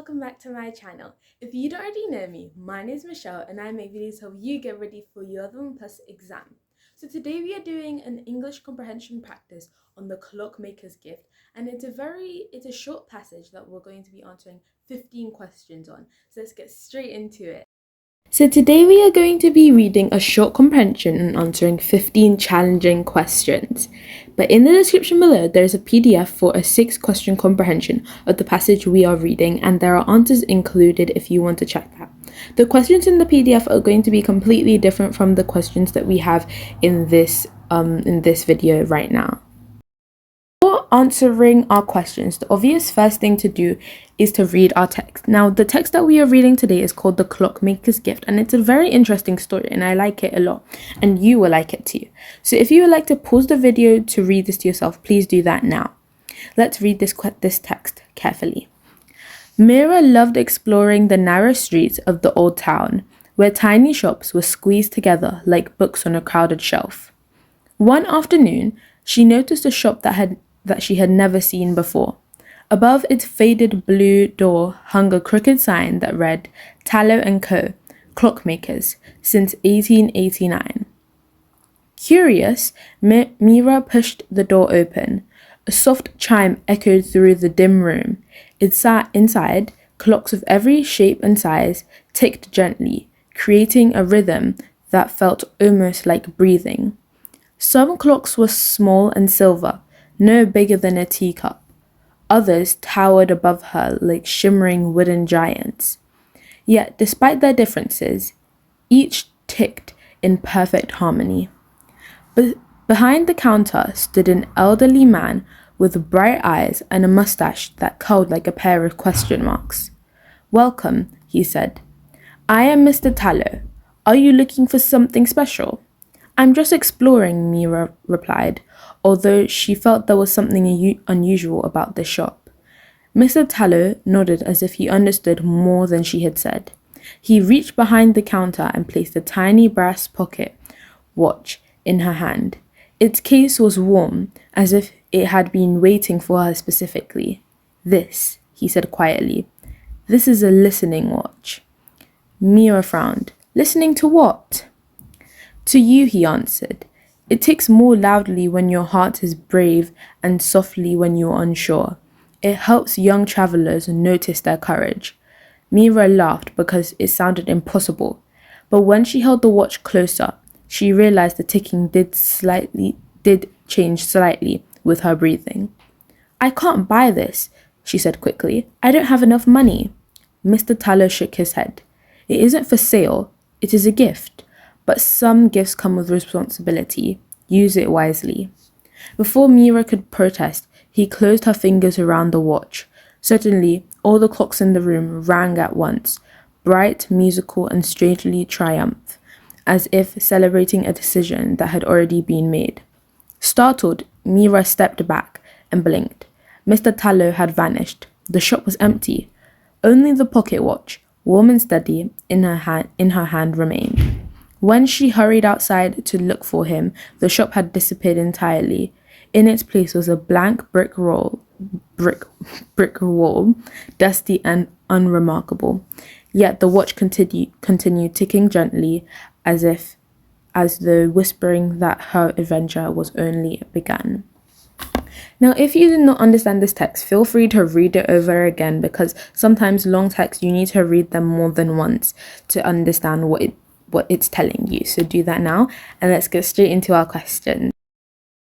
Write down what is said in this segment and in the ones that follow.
welcome back to my channel. If you don't already know me, my name is Michelle and I make videos to help you get ready for your Other One Plus exam. So today we are doing an English comprehension practice on the Clockmaker's gift, and it's a short passage that we're going to be answering 15 questions on. So let's get straight into it. So today we are going to be reading a short comprehension and answering 15 challenging questions. But in the description below, there is a PDF for a 6-question comprehension of the passage we are reading, and there are answers included if you want to check that. The questions in the PDF are going to be completely different from the questions that we have in this video right now. Before answering our questions, the obvious first thing to do is to read our text. Now, the text that we are reading today is called The Clockmaker's Gift, and it's a very interesting story, and I like it a lot, and you will like it too. So if you would like to pause the video to read this to yourself, please do that now. Let's read this text carefully. Mira loved exploring the narrow streets of the old town, where tiny shops were squeezed together like books on a crowded shelf. One afternoon, she noticed a shop that she had never seen before. Above its faded blue door hung a crooked sign that read, Tallow & Co., Clockmakers, since 1889. Curious, Mira pushed the door open. A soft chime echoed through the dim room. Inside, clocks of every shape and size ticked gently, creating a rhythm that felt almost like breathing. Some clocks were small and silver, no bigger than a teacup. Others towered above her like shimmering wooden giants. Yet, despite their differences, each ticked in perfect harmony. Behind the counter stood an elderly man with bright eyes and a mustache that curled like a pair of question marks. "Welcome," he said. "I am Mr. Tallow. Are you looking for something special?" "I'm just exploring," Mira replied, although she felt there was something unusual about this shop. Mr. Tallow nodded as if he understood more than she had said. He reached behind the counter and placed a tiny brass pocket watch in her hand. Its case was warm, as if it had been waiting for her specifically. "This," he said quietly. "This is a listening watch." Mira frowned. "Listening to what?" "To you," he answered. "It ticks more loudly when your heart is brave and softly when you are unsure. It helps young travelers notice their courage." Mira laughed because it sounded impossible, but when she held the watch closer, she realized the ticking did change slightly with her breathing. "I can't buy this," she said quickly. "I don't have enough money." Mr. Tallow shook his head. "It isn't for sale. It is a gift. But some gifts come with responsibility. Use it wisely." Before Mira could protest, he closed her fingers around the watch. Suddenly, all the clocks in the room rang at once, bright, musical, and strangely triumphant, as if celebrating a decision that had already been made. Startled, Mira stepped back and blinked. Mr. Tallow had vanished. The shop was empty. Only the pocket watch, warm and steady, in her hand remained. When she hurried outside to look for him, the shop had disappeared entirely. In its place was a blank brick wall, dusty and unremarkable. Yet the watch continued ticking gently, as though whispering that her adventure was only begun. Now, if you did not understand this text, feel free to read it over again, because sometimes long texts you need to read them more than once to understand what it's telling you. So do that now, and let's get straight into our questions.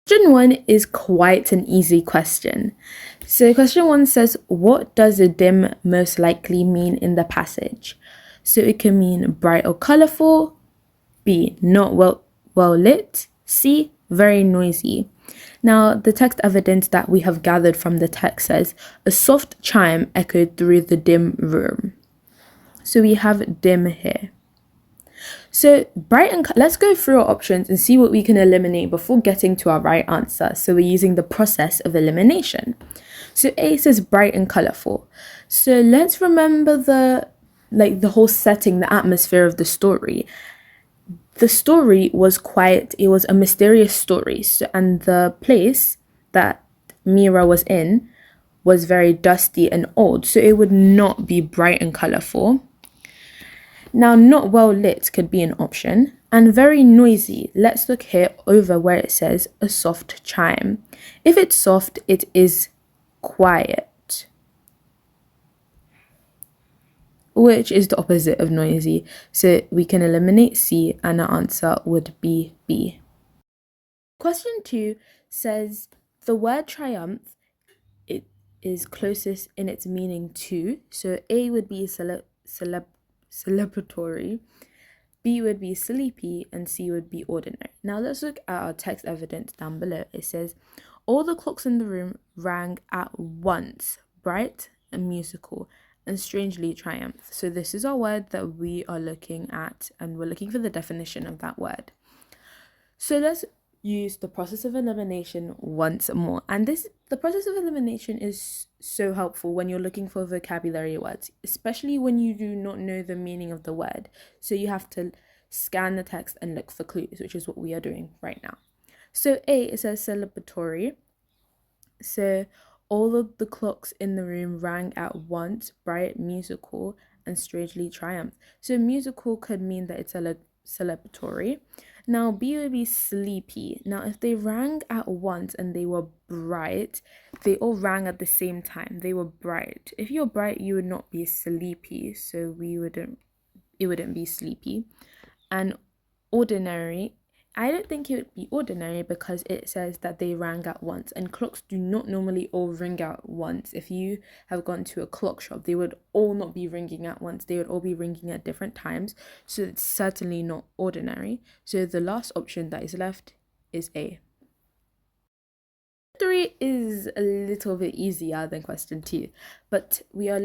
Question 1 is quite an easy question. So question 1 says, what does a dim most likely mean in the passage? So it can mean bright or colorful, B, not well lit, C, very noisy. Now, the text evidence that we have gathered from the text says, a soft chime echoed through the dim room. So we have dim here. So bright and let's go through our options and see what we can eliminate before getting to our right answer. So we're using the process of elimination. So A says bright and colorful. So let's remember the whole setting, the atmosphere of the story. The story was quiet. It was a mysterious story. And the place that Mira was in was very dusty and old, so it would not be bright and colourful. Now, not well lit could be an option. And very noisy. Let's look here over where it says a soft chime. If it's soft, it is quiet, which is the opposite of noisy. So we can eliminate C and our answer would be B. Question 2 says the word triumph, it is closest in its meaning to. So A would be celebratory, B would be sleepy, and C would be ordinary. Now let's look at our text evidence down below. It says, all the clocks in the room rang at once, bright and musical, and strangely triumph. So this is our word that we are looking at, and we're looking for the definition of that word. So let's use the process of elimination once more. And the process of elimination is so helpful when you're looking for vocabulary words, especially when you do not know the meaning of the word. So you have to scan the text and look for clues, which is what we are doing right now. So A, it says celebratory. So all of the clocks in the room rang at once, bright, musical, and strangely triumph. So musical could mean that it's celebratory. Now B would be sleepy. Now if they rang at once and they were bright, they all rang at the same time. They were bright. If you're bright, you would not be sleepy, so it wouldn't be sleepy. And ordinary, I don't think it would be ordinary because it says that they rang at once, and clocks do not normally all ring at once. If you have gone to a clock shop, they would all not be ringing at once. They would all be ringing at different times. So it's certainly not ordinary. So the last option that is left is A. 3 is a little bit easier than question 2, but we're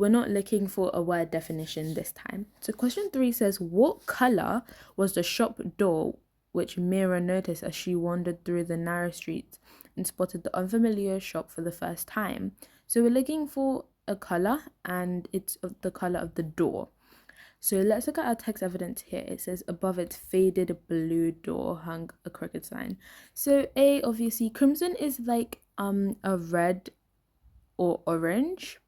not looking for a word definition this time. So question 3 says, what color was the shop door which Mira noticed as she wandered through the narrow streets and spotted the unfamiliar shop for the first time? So we're looking for a color, and it's the color of the door. So let's look at our text evidence here. It says above its faded blue door hung a crooked sign. So A, obviously crimson is like a red or orange,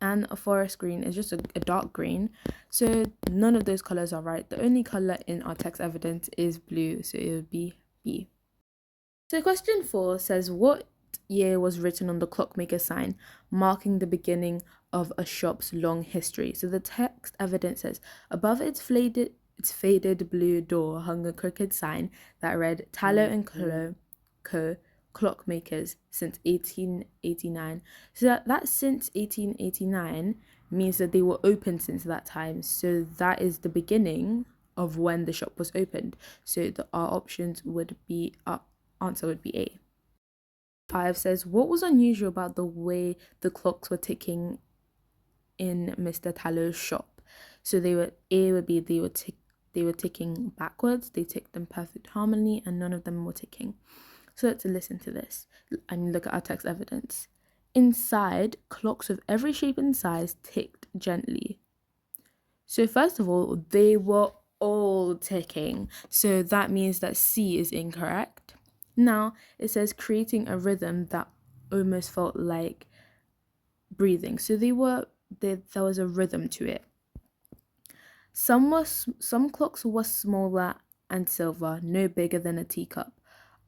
and a forest green is just a dark green. So none of those colors are right. The only color in our text evidence is blue, so it would be B. So question 4 says, what year was written on the Clockmaker sign, marking the beginning of a shop's long history? So the text evidence says, above its faded blue door hung a crooked sign that read Tallow and Co. Clockmakers since 1889. So that since 1889 means that they were open since that time. So that is the beginning of when the shop was opened. So our options would be, our answer would be A. 5 says, what was unusual about the way the clocks were ticking in Mr. Tallow's shop? So they were ticking backwards, they ticked in perfect harmony, and none of them were ticking. So let's listen to this and look at our text evidence. Inside, clocks of every shape and size ticked gently. So first of all, they were all ticking. So that means that C is incorrect. Now, it says creating a rhythm that almost felt like breathing. So there was a rhythm to it. Some clocks were smaller and silver, no bigger than a teacup.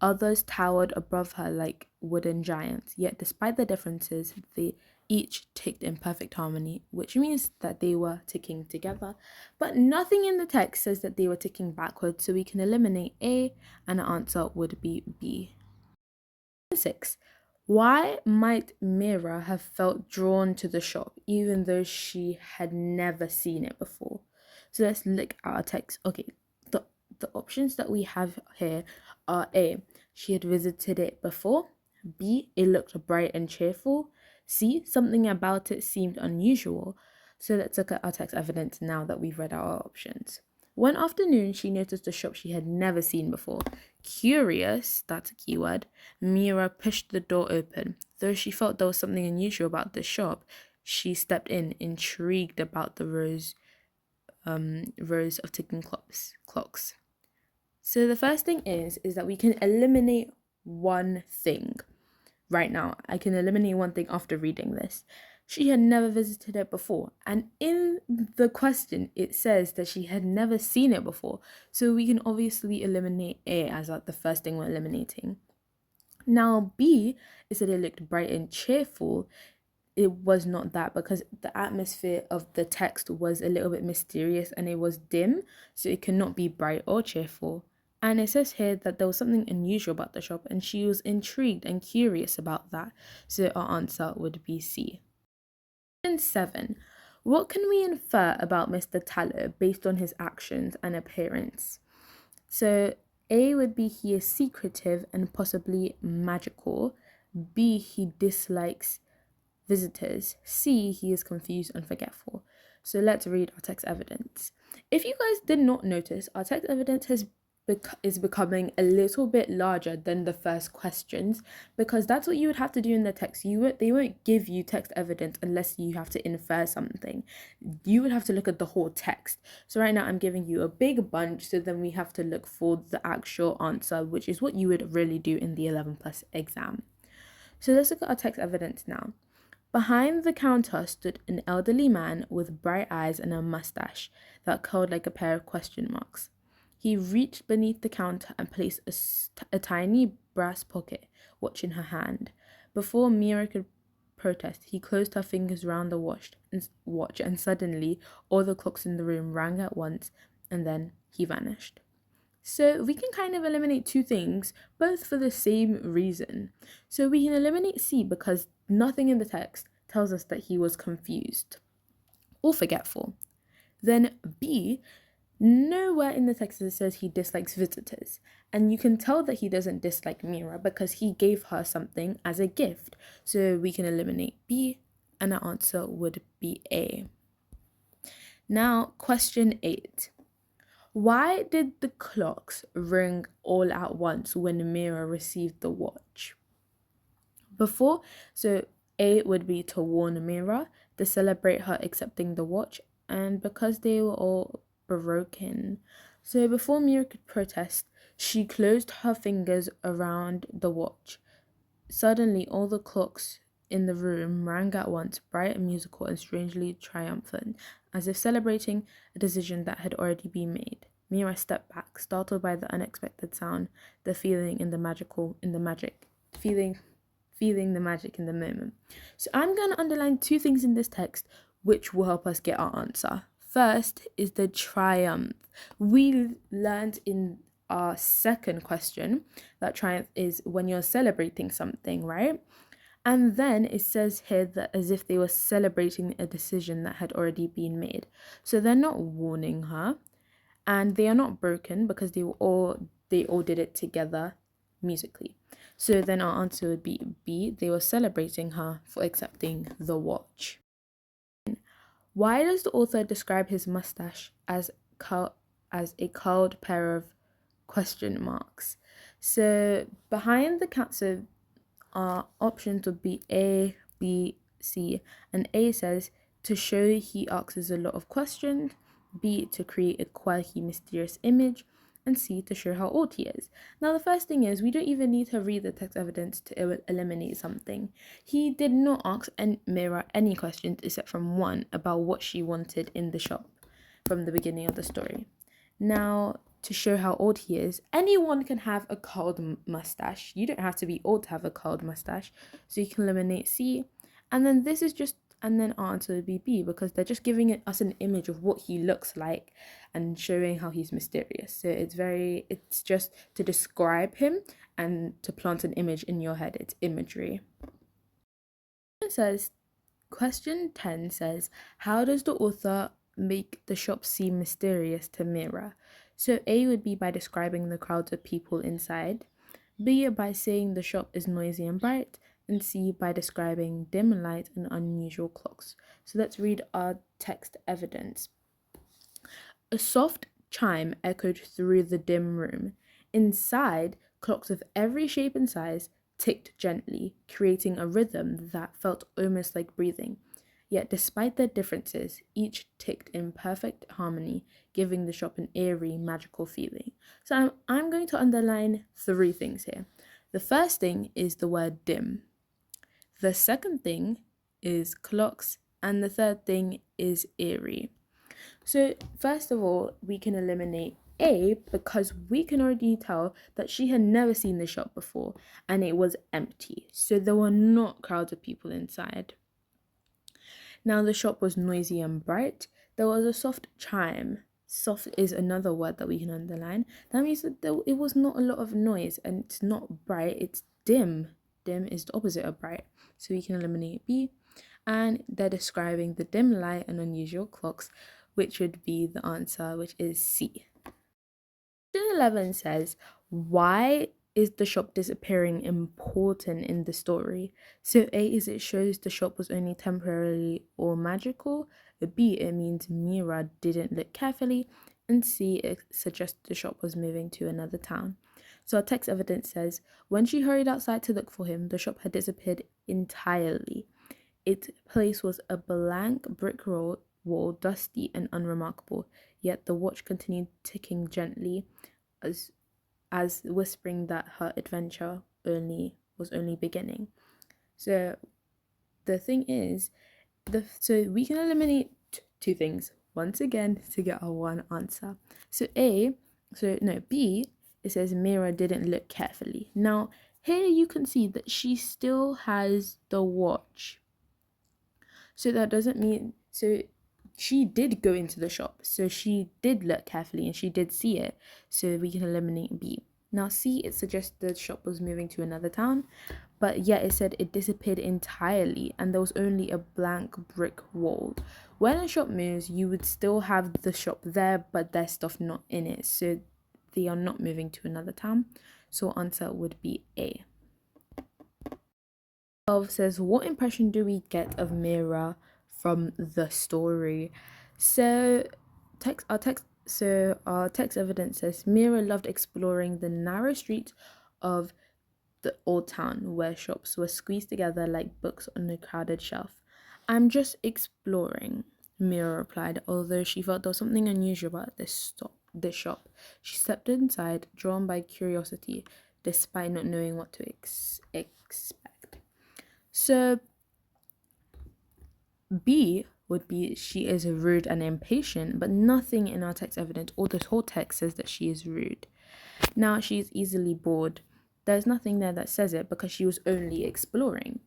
Others towered above her like wooden giants. Yet despite the differences, they each ticked in perfect harmony, which means that they were ticking together. But nothing in the text says that they were ticking backwards, so we can eliminate A, and the answer would be B. 6. Why might Mira have felt drawn to the shop even though she had never seen it before? So let's look at our text. Okay, the options that we have here are A, she had visited it before. B, it looked bright and cheerful. C, something about it seemed unusual. So let's look at our text evidence now that we've read our options. One afternoon, she noticed a shop she had never seen before. Curious, that's a keyword, Mira pushed the door open. Though she felt there was something unusual about the shop, she stepped in, intrigued about the rows of ticking clocks. So the first thing is that we can eliminate one thing. right now. I can eliminate one thing after reading this. She had never visited it before. And in the question, it says that she had never seen it before. So we can obviously eliminate A as like the first thing we're eliminating. Now, B is that it looked bright and cheerful. It was not that, because the atmosphere of the text was a little bit mysterious and it was dim, so it cannot be bright or cheerful. And it says here that there was something unusual about the shop and she was intrigued and curious about that, so our answer would be C. Question 7. What can we infer about Mr. Tallow based on his actions and appearance? So A would be he is secretive and possibly magical. B, he dislikes visitors. C, he is confused and forgetful. So let's read our text evidence. If you guys did not notice, our text evidence is becoming a little bit larger than the first questions, because that's what you would have to do in the text. They won't give you text evidence unless you have to infer something. You would have to look at the whole text. So right now I'm giving you a big bunch, so then we have to look for the actual answer, which is what you would really do in the 11+ exam. So let's look at our text evidence now. Behind the counter stood an elderly man with bright eyes and a mustache that curled like a pair of question marks. He reached beneath the counter and placed a tiny brass pocket watch in her hand. Before Mira could protest, he closed her fingers round the watch, and suddenly all the clocks in the room rang at once, and then he vanished. So we can kind of eliminate two things, both for the same reason. So we can eliminate C because nothing in the text tells us that he was confused or forgetful. Then B, nowhere in the text it says he dislikes visitors. And you can tell that he doesn't dislike Mira because he gave her something as a gift. So we can eliminate B, and our answer would be A. Now, question 8. Why did the clocks ring all at once when Mira received the watch? So A would be to warn Mira, to celebrate her accepting the watch, and because they were all broken. So before Mira could protest, she closed her fingers around the watch. Suddenly, all the clocks in the room rang at once, bright and musical and strangely triumphant, as if celebrating a decision that had already been made. Mira stepped back, startled by the unexpected sound, the feeling the magic in the moment. So I'm going to underline two things in this text which will help us get our answer. First is the triumph. We learned in our second question that triumph is when you're celebrating something, right? And then it says here that as if they were celebrating a decision that had already been made. So they're not warning her, and they are not broken because they all did it together musically. So then our answer would be B. They were celebrating her for accepting the watch. Why does the author describe his mustache as a curled pair of question marks? So behind the cat, so our options would be A, B, C, and A says to show he asks a lot of questions, B, to create a quirky, mysterious image, and C, to show how old he is. Now, the first thing is we don't even need to read the text evidence to eliminate something. He did not ask Mira any questions except from one about what she wanted in the shop from the beginning of the story. Now, to show how old he is, anyone can have a curled mustache. You don't have to be old to have a curled mustache. So you can eliminate C. And then our answer would be B, because they're just giving us an image of what he looks like and showing how he's mysterious. So it's just to describe him and to plant an image in your head. It's imagery. Question 10 says, how does the author make the shop seem mysterious to Mira? So A would be by describing the crowds of people inside, B by saying the shop is noisy and bright, and C by describing dim light and unusual clocks. So let's read our text evidence. A soft chime echoed through the dim room. Inside, clocks of every shape and size ticked gently, creating a rhythm that felt almost like breathing. Yet despite their differences, each ticked in perfect harmony, giving the shop an eerie, magical feeling. So I'm going to underline three things here. The first thing is the word dim. The second thing is clocks, and the third thing is eerie. So, first of all, we can eliminate A because we can already tell that she had never seen the shop before and it was empty. So, there were not crowds of people inside. Now, the shop was noisy and bright. There was a soft chime. Soft is another word that we can underline. That means that it was not a lot of noise and it's not bright, it's dim. Dim is the opposite of bright. So, we can eliminate B. And they're describing the dim light and unusual clocks, which would be the answer, which is C. Question 11 says, why is the shop disappearing important in the story? So A is it shows the shop was only temporarily or magical. B, it means Mira didn't look carefully. And C, it suggests the shop was moving to another town. So our text evidence says, when she hurried outside to look for him, the shop had disappeared entirely. Its place was a blank brick wall, dusty and unremarkable, yet the watch continued ticking gently, as whispering that her adventure was only beginning. So the thing is, so we can eliminate two things once again to get our one answer. So B, it says Mira didn't look carefully. Now here you can see that she still has the watch. So that doesn't mean, so she did go into the shop. So she did look carefully and she did see it. So we can eliminate B. Now C, it suggests the shop was moving to another town. But yet it said it disappeared entirely and there was only a blank brick wall. When a shop moves, you would still have the shop there, but there's stuff not in it. So they are not moving to another town. So answer would be A. 12 says, what impression do we get of Mira from the story? So our text evidence says Mira loved exploring the narrow streets of the old town where shops were squeezed together like books on a crowded shelf. I'm just exploring, Mira replied, although she felt there was something unusual about this shop. She stepped inside, drawn by curiosity, despite not knowing what to expect. So B would be she is rude and impatient, but nothing in our text evidence or this whole text says that she is rude. Now she's easily bored. There's nothing there that says it because she was only exploring.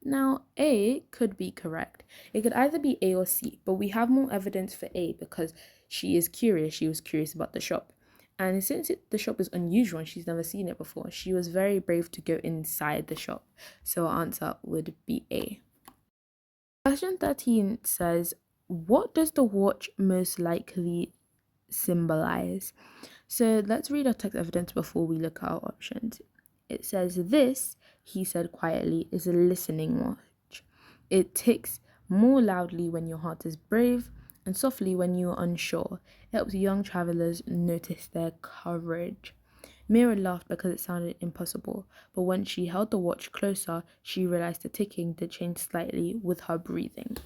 Now A could be correct. It could either be A or C, but we have more evidence for A because she is curious. She was curious about the shop. And since the shop is unusual and she's never seen it before, she was very brave to go inside the shop. So our answer would be A. Question 13 says, what does the watch most likely symbolize? So let's read our text evidence before we look at our options. It says, this, he said quietly, is a listening watch. It ticks more loudly when your heart is brave and softly when you are unsure. It helps young travelers notice their courage. Mira laughed because it sounded impossible, but when she held the watch closer, she realized the ticking did change slightly with her breathing.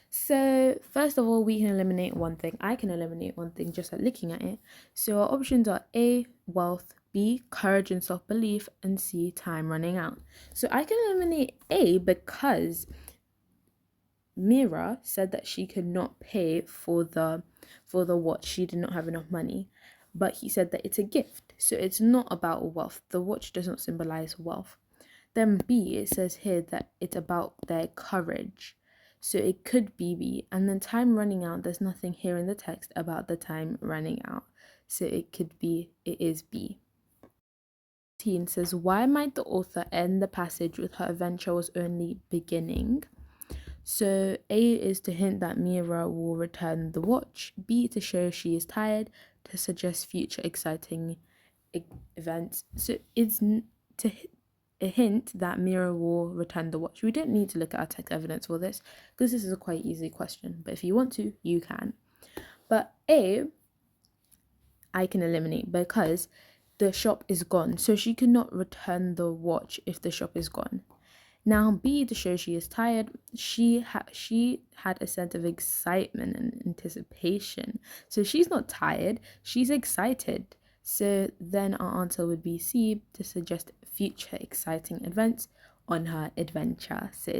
So first of all, we can eliminate one thing. I can eliminate one thing just by looking at it. So our options are A, wealth, B, courage and self-belief, and C, time running out. So I can eliminate A because Mira said that she could not pay for the watch. She did not have enough money. But he said that it's a gift. So it's not about wealth. The watch does not symbolize wealth. Then B, it says here that it's about their courage. So it could be B. And then time running out, there's nothing here in the text about the time running out. So it is B. 18 says, why might the author end the passage with her adventure was only beginning? So A is to hint that Mira will return the watch. B, to show she is tired, to suggest future exciting events. So it's to a hint that Mira will return the watch. We don't need to look at our text evidence for this because this is a quite easy question. But if you want to, you can. But A, I can eliminate because the shop is gone. So she could not return the watch if the shop is gone. Now B, to show she is tired, she had a sense of excitement and anticipation. So she's not tired, she's excited. So then our answer would be C, to suggest future exciting events, on her adventure. So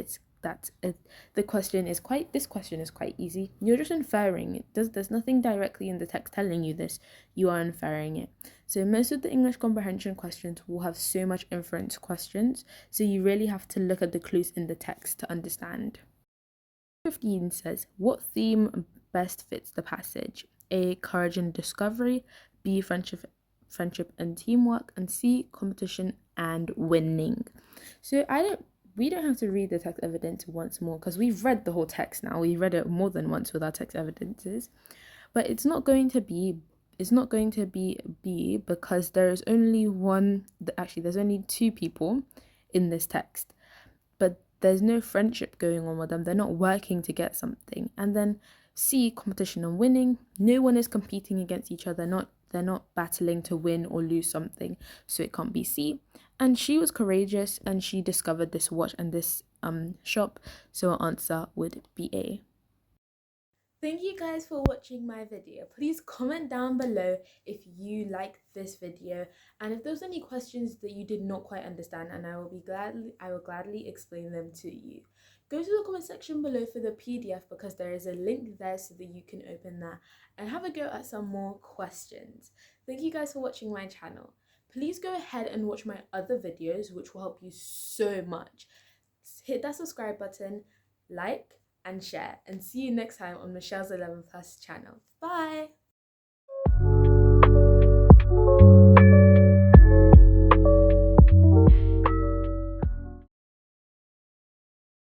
this question is quite easy. You're just inferring it. There's nothing directly in the text telling you this. You are inferring it. So most of the English comprehension questions will have so much inference questions. So you really have to look at the clues in the text to understand. 15 says, what theme best fits the passage? A, courage and discovery. B, friendship and teamwork. And C, competition and winning. So we don't have to read the text evidence once more because we've read the whole text now. We've read it more than once with our text evidences. But it's not going to be B because there's only there's only two people in this text. But there's no friendship going on with them. They're not working to get something. And then C, competition and winning. No one is competing against each other. They're not battling to win or lose something. So it can't be C. And she was courageous and she discovered this watch and this shop. So our answer would be A. Thank you guys for watching my video. Please comment down below if you liked this video and if there's any questions that you did not quite understand, and I will gladly explain them to you. Go to the comment section below for the PDF because there is a link there so that you can open that and have a go at some more questions. Thank you guys for watching my channel. Please go ahead and watch my other videos which will help you so much. Hit that subscribe button, like, and share, and see you next time on Michelle's 11 Plus channel. Bye!